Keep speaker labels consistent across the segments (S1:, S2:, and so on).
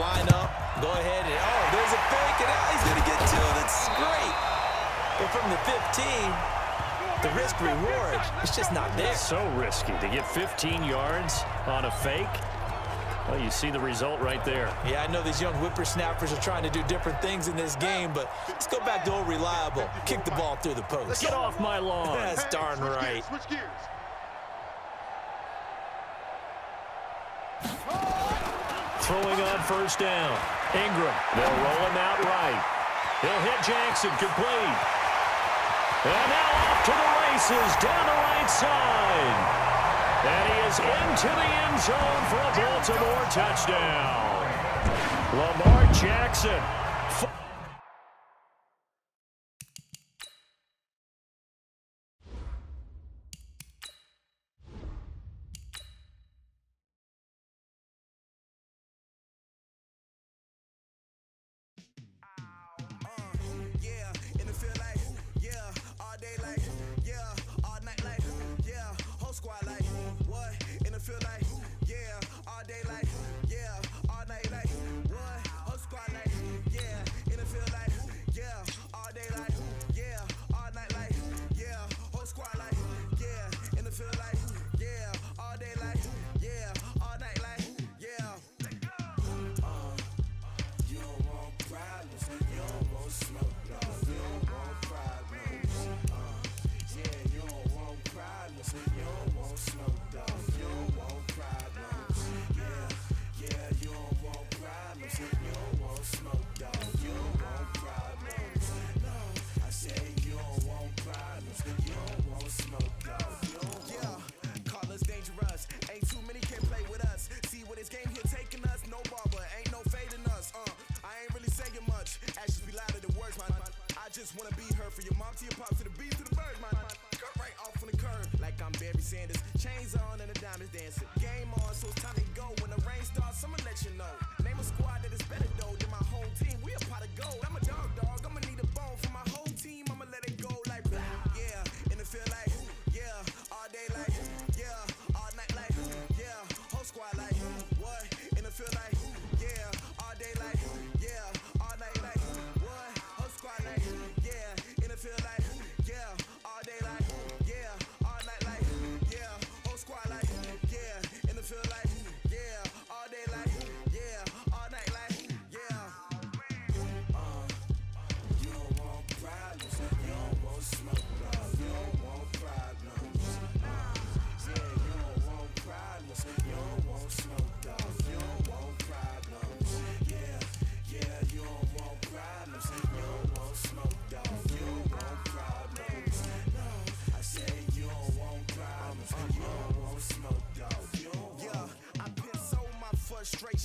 S1: line up, go ahead, and oh, there's a fake, and now he's going to get two. That's great. But from the 15, the risk-reward is just not there.
S2: So risky to get 15 yards on a fake. Well, you see the result right there.
S1: Yeah, I know these young whippersnappers are trying to do different things in this game, but let's go back to old reliable. Kick the ball through the post.
S2: Get off my lawn.
S1: That's darn right.
S2: Throwing on first down. Ingram. They'll roll him out right. He'll hit Jackson. Complete. And now off to the races down the right side. And he is into the end zone for a Baltimore touchdown. Lamar Jackson.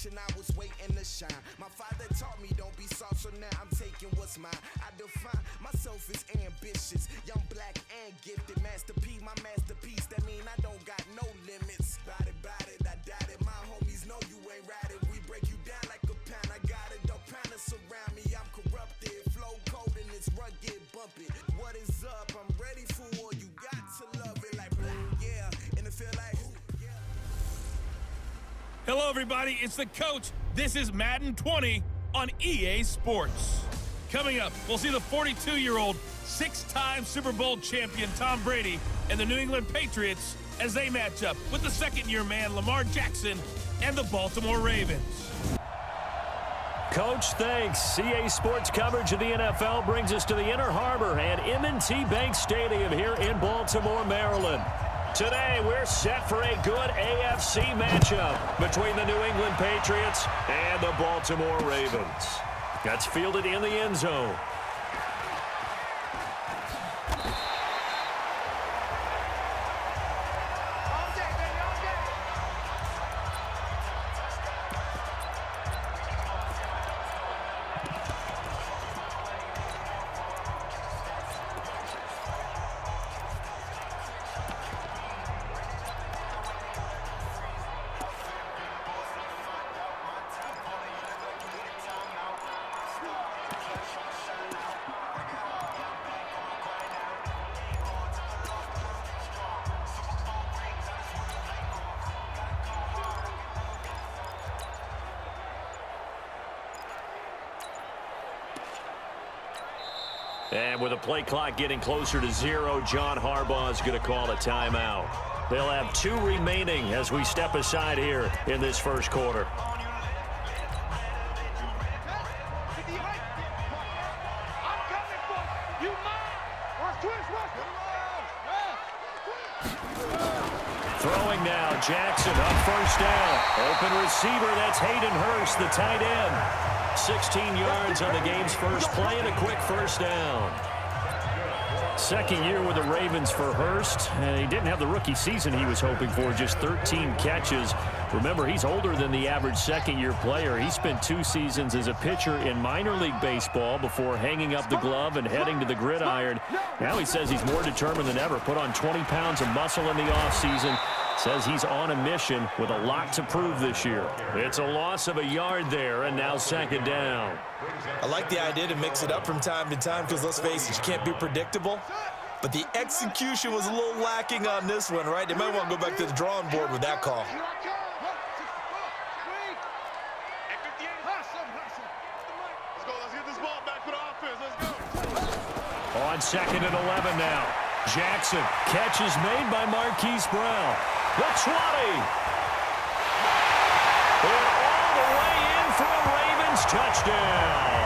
S3: I was waiting to shine. My father taught me don't be soft, so now I'm taking what's mine. I define myself as ambitious, young, black, and gifted. Master P, my masterpiece. That mean I don't got no limits. Bout it, I doubt it. My homies know you ain't ratted. We break you down like a pound. I got it, don't pound us around me. I'm corrupted, flow cold and it's rugged, bumpy. What is up? I'm ready for war. You got to love it like black, yeah. And it feel like.
S4: Hello, everybody. It's the coach. This is Madden 20 on EA Sports. Coming up, we'll see the 42-year-old, six-time Super Bowl champion Tom Brady and the New England Patriots as they match up with the second-year man Lamar Jackson and the Baltimore Ravens.
S2: Coach, thanks. EA Sports coverage of the NFL brings us to the Inner Harbor and M&T Bank Stadium here in Baltimore, Maryland. Today, we're set for a good AFC matchup between the New England Patriots and the Baltimore Ravens. That's fielded in the end zone. And with the play clock getting closer to 0, John Harbaugh is going to call a timeout. They'll have 2 remaining as we step aside here in this first quarter. Throwing now, Jackson on first down. Open receiver, that's Hayden Hurst, the tight end. 16 yards on the game's first play and a quick first down. Second year with the Ravens for Hurst, and he didn't have the rookie season he was hoping for, just 13 catches. Remember, he's older than the average second-year player. He spent 2 seasons as a pitcher in minor league baseball before hanging up the glove and heading to the gridiron. Now he says he's more determined than ever. Put on 20 pounds of muscle in the offseason. Says he's on a mission with a lot to prove this year. It's a loss of a yard there, and now second down.
S1: I like the idea to mix it up from time to time because, let's face it, you can't be predictable. But the execution was a little lacking on this one, right? They might want to go back to the drawing board with that call.
S2: On second and 11 now. Jackson, catch is made by Marquise Brown. The 20. And all the way in for a Ravens touchdown.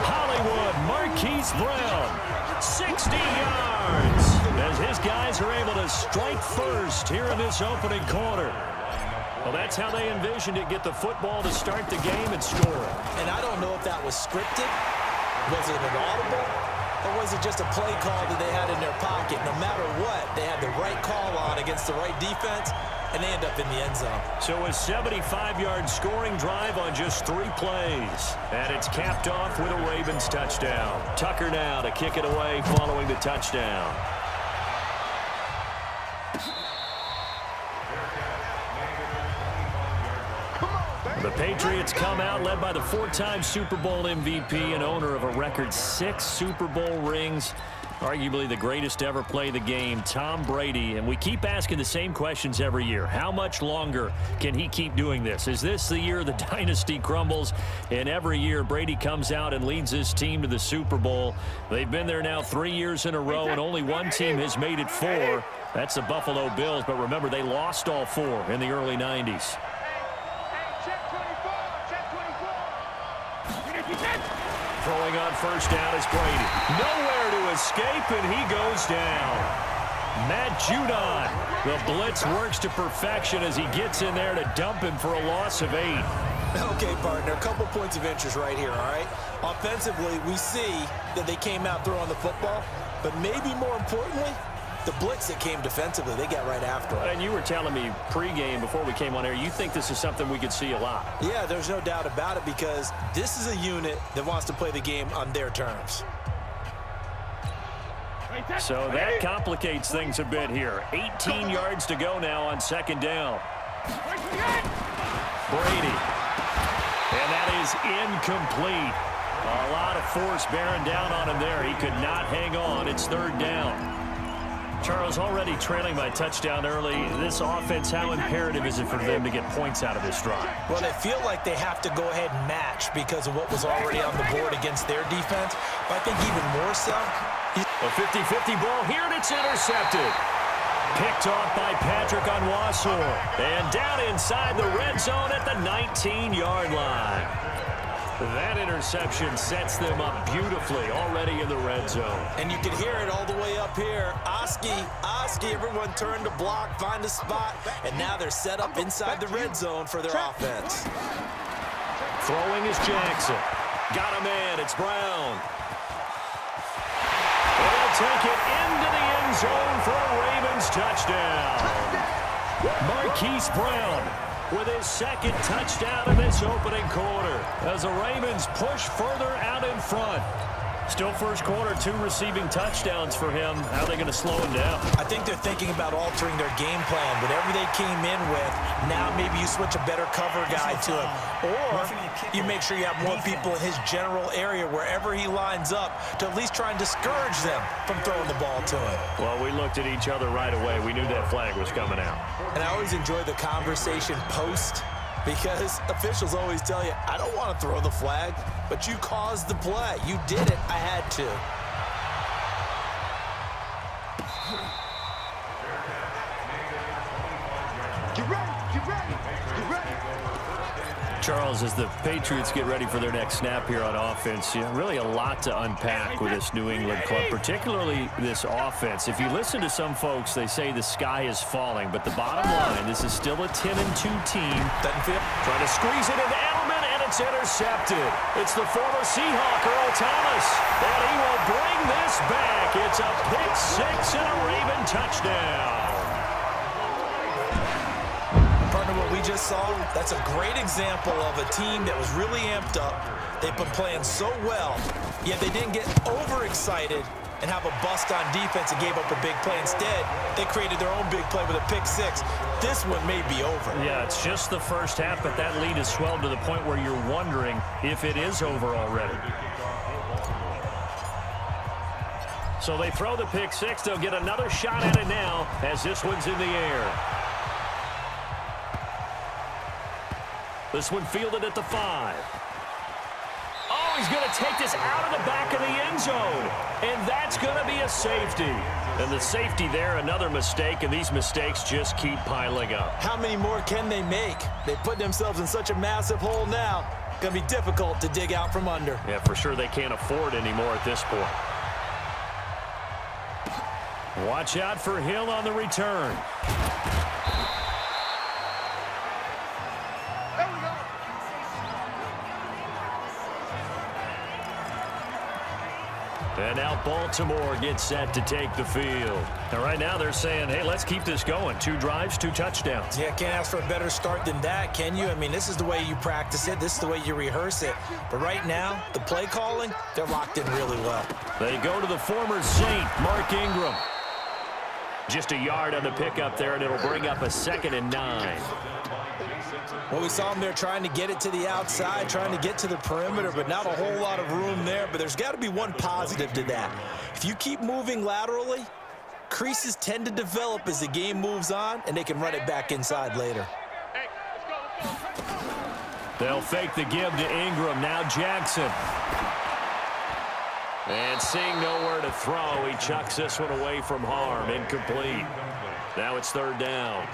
S2: Hollywood, Marquise Brown, 60 yards. As his guys are able to strike first here in this opening quarter. Well, that's how they envisioned it. Get the football to start the game and score.
S1: And I don't know if that was scripted. Was it an audible? Or was it just a play call that they had in their pocket? No matter what, they had the right call on against the right defense, and they end up in the end zone.
S2: So a 75-yard scoring drive on just 3 plays. And it's capped off with a Ravens touchdown. Tucker now to kick it away following the touchdown. The Patriots come out led by the 4-time Super Bowl MVP and owner of a record 6 Super Bowl rings, arguably the greatest to ever play the game, Tom Brady. And we keep asking the same questions every year. How much longer can he keep doing this? Is this the year the dynasty crumbles? And every year Brady comes out and leads his team to the Super Bowl. They've been there now 3 years in a row, and only one team has made it 4. That's the Buffalo Bills. But remember, they lost all 4 in the early 90s. Throwing on first down is Brady. Nowhere to escape, and he goes down. Matt Judon. The blitz works to perfection as he gets in there to dump him for a loss of 8.
S1: Okay, partner, a couple points of interest right here, all right? Offensively, we see that they came out throwing the football, but maybe more importantly, the blitz that came defensively, they got right after it.
S2: And you were telling me pregame before we came on air, you think this is something we could see a lot.
S1: Yeah, there's no doubt about it because this is a unit that wants to play the game on their terms.
S2: So that complicates things a bit here. 18 yards to go now on second down. Brady. And that is incomplete. A lot of force bearing down on him there. He could not hang on. It's third down. Charles, already trailing by touchdown early. This offense, how imperative is it for them to get points out of this drive?
S1: Well, they feel like they have to go ahead and match because of what was already on the board against their defense. But I think even more so.
S2: A 50-50 ball here, and it's intercepted. Picked off by Patrick Onwuasor. And down inside the red zone at the 19-yard line. That interception sets them up beautifully already in the red zone.
S1: And you can hear it all the way up here. Oski, everyone turned to block, find a spot, and now they're set up inside the red zone for their offense.
S2: Throwing is Jackson. Got a man, it's Brown. They'll take it into the end zone for a Ravens touchdown. Marquise Brown with his second touchdown in this opening quarter as the Ravens push further out in front. Still first quarter, 2 receiving touchdowns for him. How are they going to slow him down?
S1: I think they're thinking about altering their game plan. Whatever they came in with, now maybe you switch a better cover guy to him. Or you make sure you have more people in his general area wherever he lines up to at least try and discourage them from throwing the ball to him.
S2: Well, we looked at each other right away. We knew that flag was coming out.
S1: And I always enjoy the conversation post Because officials always tell you, I don't want to throw the flag, but you caused the play. You did it. I had to.
S3: Get ready, get ready, get ready.
S2: Charles, as the Patriots get ready for their next snap here on offense, really a lot to unpack with this New England club, particularly this offense. If you listen to some folks, they say the sky is falling, but the bottom line, this is still a 10-2 team. Trying to squeeze it into Edelman, and it's intercepted. It's the former Seahawk, Earl Thomas, and he will bring this back. It's a pick six and a Raven touchdown.
S1: Partner, what we just saw, that's a great example of a team that was really amped up. They've been playing so well, yet they didn't get overexcited and have a bust on defense and gave up a big play. Instead, they created their own big play with a pick six. This one may be over.
S2: Yeah, it's just the first half, but that lead has swelled to the point where you're wondering if it is over already. So they throw the pick six. They'll get another shot at it now as this one's in the air. This one fielded at the 5. Oh, he's going to take this out of the back of the end zone. And that's going to be a safety. And the safety there, another mistake, and these mistakes just keep piling up.
S1: How many more can they make? They put themselves in such a massive hole now. Going to be difficult to dig out from under.
S2: Yeah, for sure they can't afford anymore at this point. Watch out for Hill on the return. And now Baltimore gets set to take the field. And right now they're saying, hey, let's keep this going. 2 drives, 2 touchdowns.
S1: Yeah, can't ask for a better start than that, can you? I mean, this is the way you practice it. This is the way you rehearse it. But right now, the play calling, they're locked in really well.
S2: They go to the former Saint, Mark Ingram. Just a yard on the pickup there, and it'll bring up a 2nd and 9.
S1: Well, we saw him there trying to get it to the outside, trying to get to the perimeter, but not a whole lot of room there. But there's got to be one positive to that. If you keep moving laterally, creases tend to develop as the game moves on, and they can run it back inside later.
S2: They'll fake the give to Ingram. Now Jackson. And seeing nowhere to throw, he chucks this one away from harm. Incomplete. Now it's 3rd down.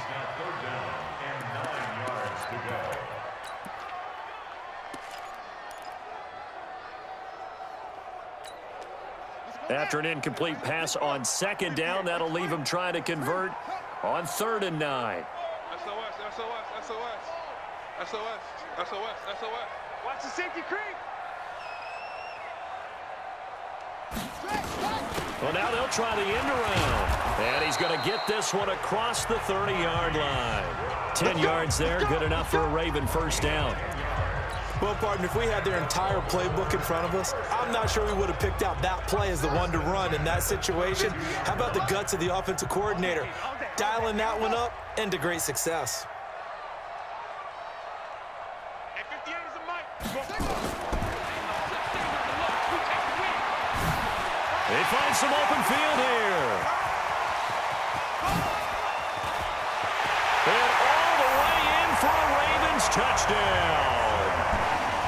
S2: After an incomplete pass on 2nd down, that'll leave him trying to convert on 3rd and 9.
S5: SOS, SOS, SOS. SOS, SOS, SOS. Watch the safety creep.
S2: Well, now they'll try the end around. And he's going to get this one across the 30-yard line. 10 yards there, good enough for a Raven 1st down.
S1: Well, partner, if we had their entire playbook in front of us, I'm not sure we would have picked out that play as the one to run in that situation. How about the guts of the offensive coordinator? Dialing that one up into great success.
S2: They find some open field here. And all the way in for a Ravens touchdown.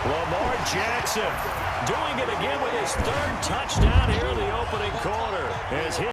S2: Lamar Jackson doing it again with his 3rd touchdown here in the opening quarter. As